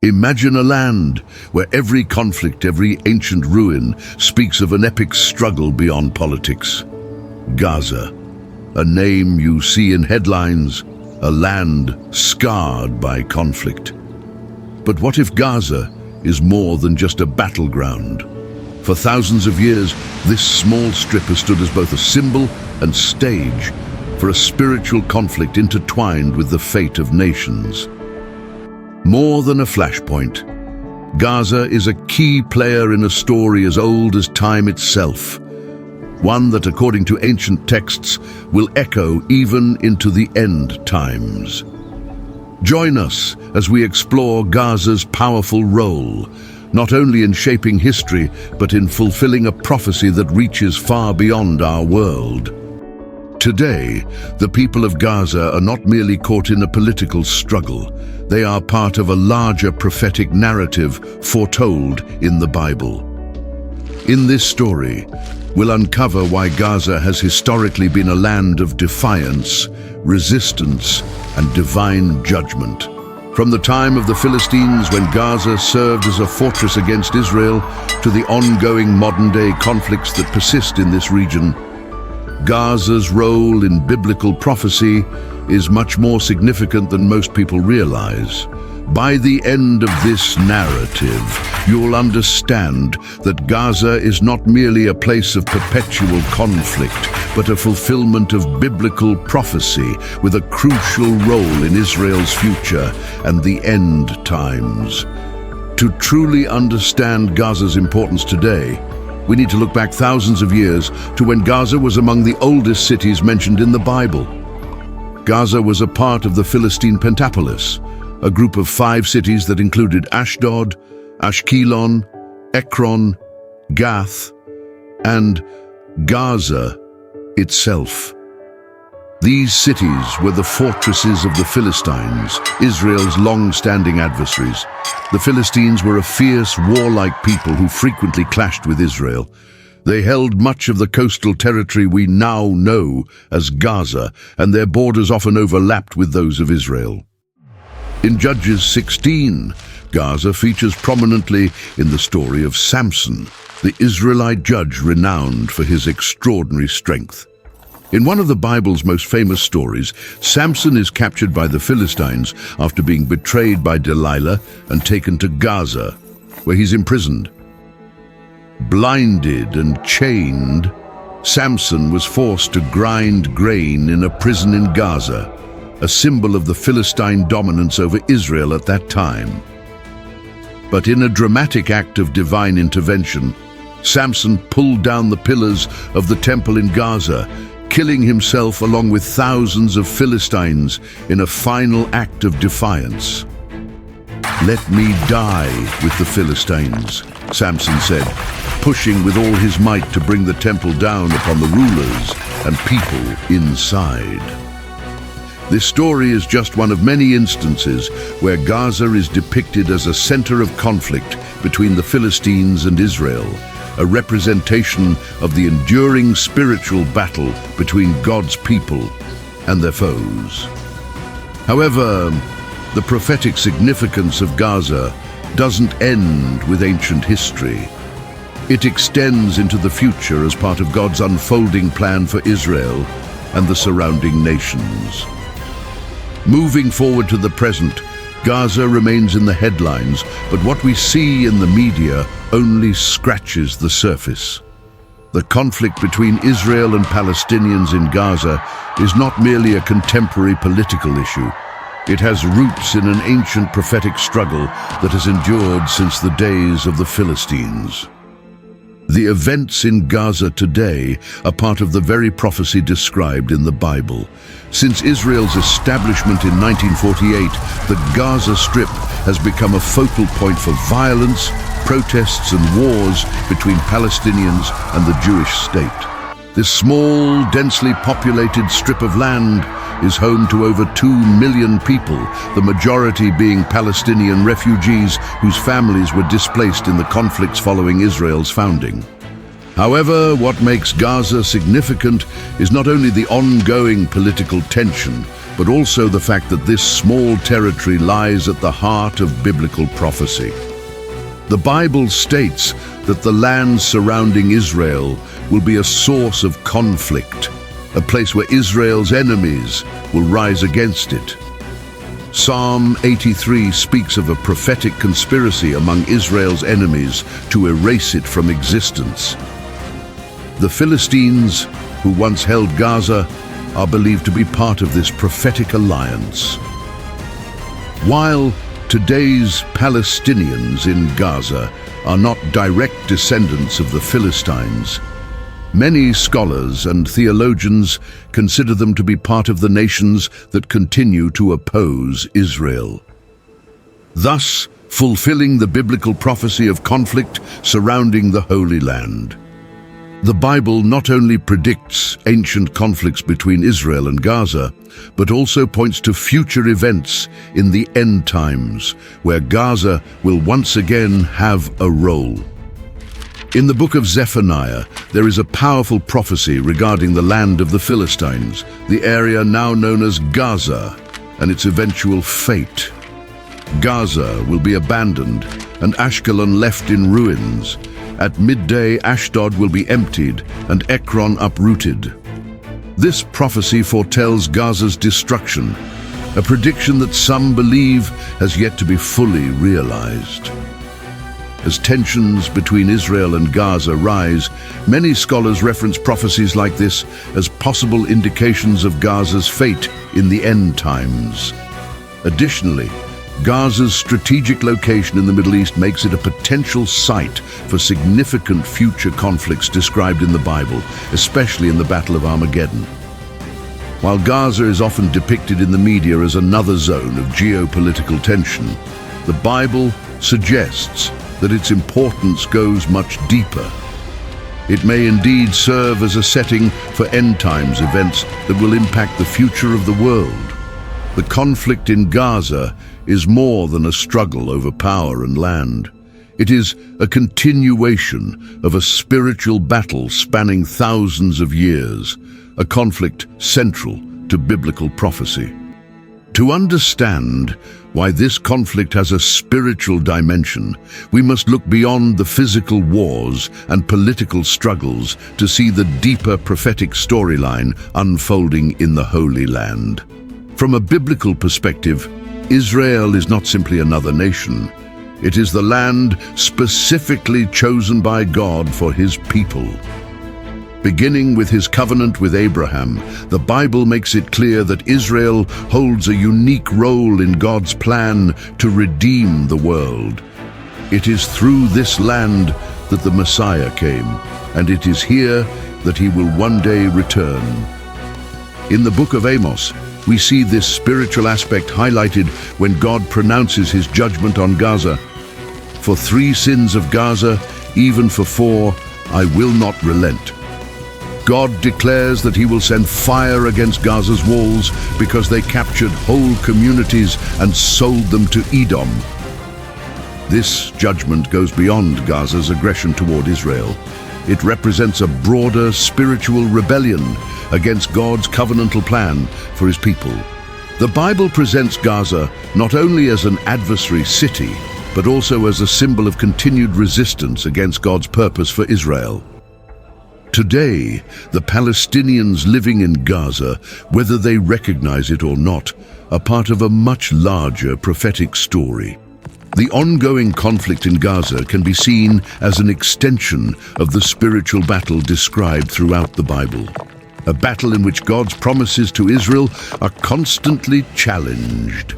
Imagine a land where every conflict, every ancient ruin speaks of an epic struggle beyond politics. Gaza, a name you see in headlines, a land scarred by conflict. But what if Gaza is more than just a battleground? For thousands of years, this small strip has stood as both a symbol and stage for a spiritual conflict intertwined with the fate of nations. More than a flashpoint, Gaza is a key player in a story as old as time itself, one that, according to ancient texts, will echo even into the end times. Join us as we explore Gaza's powerful role, not only in shaping history, but in fulfilling a prophecy that reaches far beyond our world. Today, the people of Gaza are not merely caught in a political struggle. They are part of a larger prophetic narrative foretold in the Bible. In this story, we'll uncover why Gaza has historically been a land of defiance, resistance, and divine judgment. From the time of the Philistines, when Gaza served as a fortress against Israel, to the ongoing modern-day conflicts that persist in this region, Gaza's role in biblical prophecy is much more significant than most people realize. By the end of this narrative, you'll understand that Gaza is not merely a place of perpetual conflict, but a fulfillment of biblical prophecy with a crucial role in Israel's future and the end times. To truly understand Gaza's importance today, we need to look back thousands of years to when Gaza was among the oldest cities mentioned in the Bible. Gaza was a part of the Philistine Pentapolis, a group of 5 cities that included Ashdod, Ashkelon, Ekron, Gath, and Gaza itself. These cities were the fortresses of the Philistines, Israel's long-standing adversaries. The Philistines were a fierce, warlike people who frequently clashed with Israel. They held much of the coastal territory we now know as Gaza, and their borders often overlapped with those of Israel. In Judges 16, Gaza features prominently in the story of Samson, the Israelite judge renowned for his extraordinary strength. In one of the Bible's most famous stories, Samson is captured by the Philistines after being betrayed by Delilah and taken to Gaza, where he's imprisoned. Blinded and chained, Samson was forced to grind grain in a prison in Gaza, a symbol of the Philistine dominance over Israel at that time. But in a dramatic act of divine intervention, Samson pulled down the pillars of the temple in Gaza, killing himself along with thousands of Philistines in a final act of defiance. "Let me die with the Philistines," Samson said, pushing with all his might to bring the temple down upon the rulers and people inside. This story is just one of many instances where Gaza is depicted as a center of conflict between the Philistines and Israel, a representation of the enduring spiritual battle between God's people and their foes. However, the prophetic significance of Gaza doesn't end with ancient history. It extends into the future as part of God's unfolding plan for Israel and the surrounding nations. Moving forward to the present, Gaza remains in the headlines, but what we see in the media only scratches the surface. The conflict between Israel and Palestinians in Gaza is not merely a contemporary political issue. It has roots in an ancient prophetic struggle that has endured since the days of the Philistines. The events in Gaza today are part of the very prophecy described in the Bible. Since Israel's establishment in 1948, the Gaza Strip has become a focal point for violence, protests and wars between Palestinians and the Jewish state. This small, densely populated strip of land is home to over 2 million people, the majority being Palestinian refugees whose families were displaced in the conflicts following Israel's founding. However, what makes Gaza significant is not only the ongoing political tension, but also the fact that this small territory lies at the heart of biblical prophecy. The Bible states that the land surrounding Israel will be a source of conflict, a place where Israel's enemies will rise against it. Psalm 83 speaks of a prophetic conspiracy among Israel's enemies to erase it from existence. The Philistines, who once held Gaza, are believed to be part of this prophetic alliance. While today's Palestinians in Gaza are not direct descendants of the Philistines, many scholars and theologians consider them to be part of the nations that continue to oppose Israel, thus fulfilling the biblical prophecy of conflict surrounding the Holy Land. The Bible not only predicts ancient conflicts between Israel and Gaza, but also points to future events in the end times, where Gaza will once again have a role. In the book of Zephaniah, there is a powerful prophecy regarding the land of the Philistines, the area now known as Gaza, and its eventual fate. Gaza will be abandoned and Ashkelon left in ruins. At midday, Ashdod will be emptied and Ekron uprooted. This prophecy foretells Gaza's destruction, a prediction that some believe has yet to be fully realized. As tensions between Israel and Gaza rise, many scholars reference prophecies like this as possible indications of Gaza's fate in the end times. Additionally, Gaza's strategic location in the Middle East makes it a potential site for significant future conflicts described in the Bible, especially in the Battle of Armageddon. While Gaza is often depicted in the media as another zone of geopolitical tension, the Bible suggests that its importance goes much deeper. It may indeed serve as a setting for end times events that will impact the future of the world. The conflict in Gaza is more than a struggle over power and land. It is a continuation of a spiritual battle spanning thousands of years, a conflict central to biblical prophecy. To understand why this conflict has a spiritual dimension, we must look beyond the physical wars and political struggles to see the deeper prophetic storyline unfolding in the Holy Land. From a biblical perspective, Israel is not simply another nation. It is the land specifically chosen by God for his people. Beginning with his covenant with Abraham, the Bible makes it clear that Israel holds a unique role in God's plan to redeem the world. It is through this land that the Messiah came, and it is here that he will one day return. In the book of Amos, we see this spiritual aspect highlighted when God pronounces his judgment on Gaza. For 3 sins of Gaza, even for 4, I will not relent. God declares that he will send fire against Gaza's walls because they captured whole communities and sold them to Edom. This judgment goes beyond Gaza's aggression toward Israel. It represents a broader spiritual rebellion against God's covenantal plan for his people. The Bible presents Gaza not only as an adversary city, but also as a symbol of continued resistance against God's purpose for Israel. Today, the Palestinians living in Gaza, whether they recognize it or not, are part of a much larger prophetic story. The ongoing conflict in Gaza can be seen as an extension of the spiritual battle described throughout the Bible. A battle in which God's promises to Israel are constantly challenged.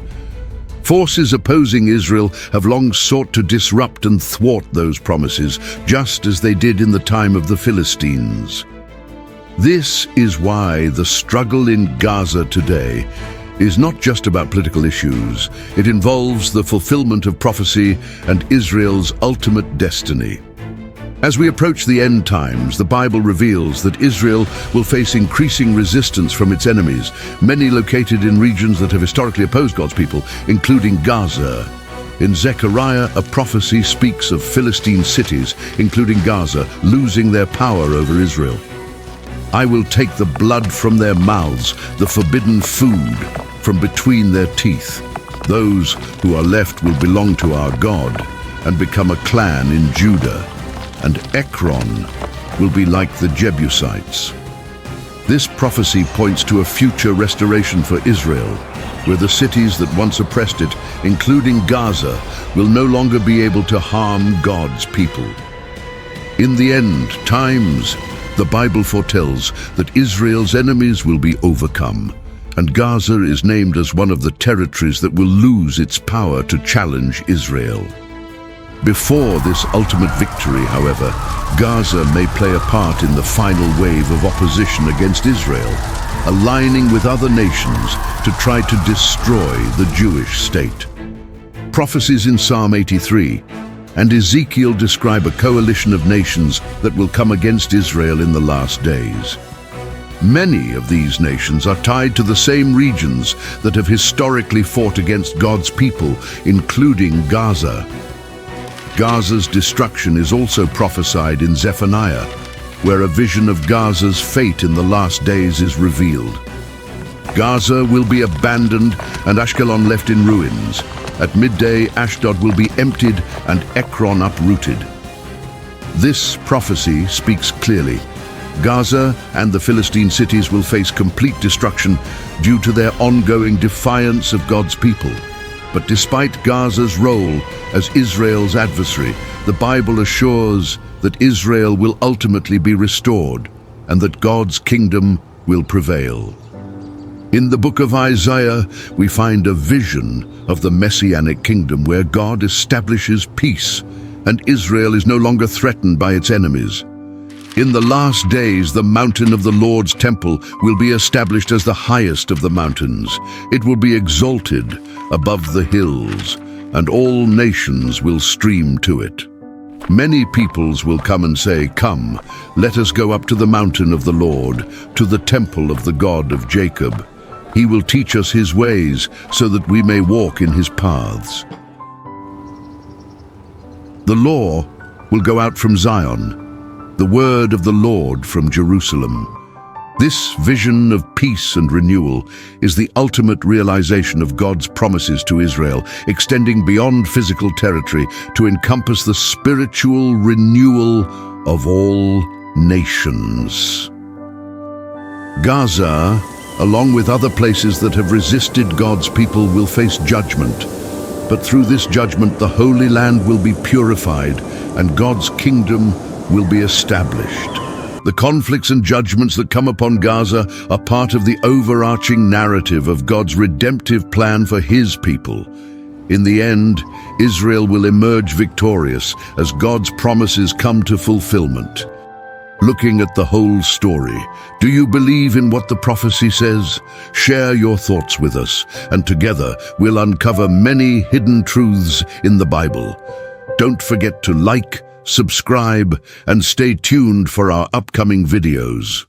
Forces opposing Israel have long sought to disrupt and thwart those promises, just as they did in the time of the Philistines. This is why the struggle in Gaza today is not just about political issues. It involves the fulfillment of prophecy and Israel's ultimate destiny. As we approach the end times, the Bible reveals that Israel will face increasing resistance from its enemies, many located in regions that have historically opposed God's people, including Gaza. In Zechariah, a prophecy speaks of Philistine cities, including Gaza, losing their power over Israel. I will take the blood from their mouths, the forbidden food, from between their teeth. Those who are left will belong to our God and become a clan in Judah, and Ekron will be like the Jebusites. This prophecy points to a future restoration for Israel, where the cities that once oppressed it, including Gaza, will no longer be able to harm God's people. In the end times, the Bible foretells that Israel's enemies will be overcome, and Gaza is named as one of the territories that will lose its power to challenge Israel. Before this ultimate victory, however, Gaza may play a part in the final wave of opposition against Israel, aligning with other nations to try to destroy the Jewish state. Prophecies in Psalm 83 and Ezekiel describe a coalition of nations that will come against Israel in the last days. Many of these nations are tied to the same regions that have historically fought against God's people, including Gaza. Gaza's destruction is also prophesied in Zephaniah, where a vision of Gaza's fate in the last days is revealed. Gaza will be abandoned and Ashkelon left in ruins. At midday, Ashdod will be emptied and Ekron uprooted. This prophecy speaks clearly. Gaza and the Philistine cities will face complete destruction due to their ongoing defiance of God's people. But despite Gaza's role as Israel's adversary, the Bible assures that Israel will ultimately be restored and that God's kingdom will prevail. In the book of Isaiah, we find a vision of the Messianic kingdom where God establishes peace and Israel is no longer threatened by its enemies. In the last days, the mountain of the Lord's temple will be established as the highest of the mountains. It will be exalted above the hills, and all nations will stream to it. Many peoples will come and say, "Come, let us go up to the mountain of the Lord, to the temple of the God of Jacob. He will teach us his ways, so that we may walk in his paths." The law will go out from Zion, the word of the Lord from Jerusalem. This vision of peace and renewal is the ultimate realization of God's promises to Israel, extending beyond physical territory to encompass the spiritual renewal of all nations. Gaza, along with other places that have resisted God's people, will face judgment. But through this judgment, the Holy Land will be purified and God's kingdom will be established. The conflicts and judgments that come upon Gaza are part of the overarching narrative of God's redemptive plan for his people. In the end, Israel will emerge victorious as God's promises come to fulfillment. Looking at the whole story, do you believe in what the prophecy says? Share your thoughts with us, and together we'll uncover many hidden truths in the Bible. Don't forget to like, subscribe, and stay tuned for our upcoming videos.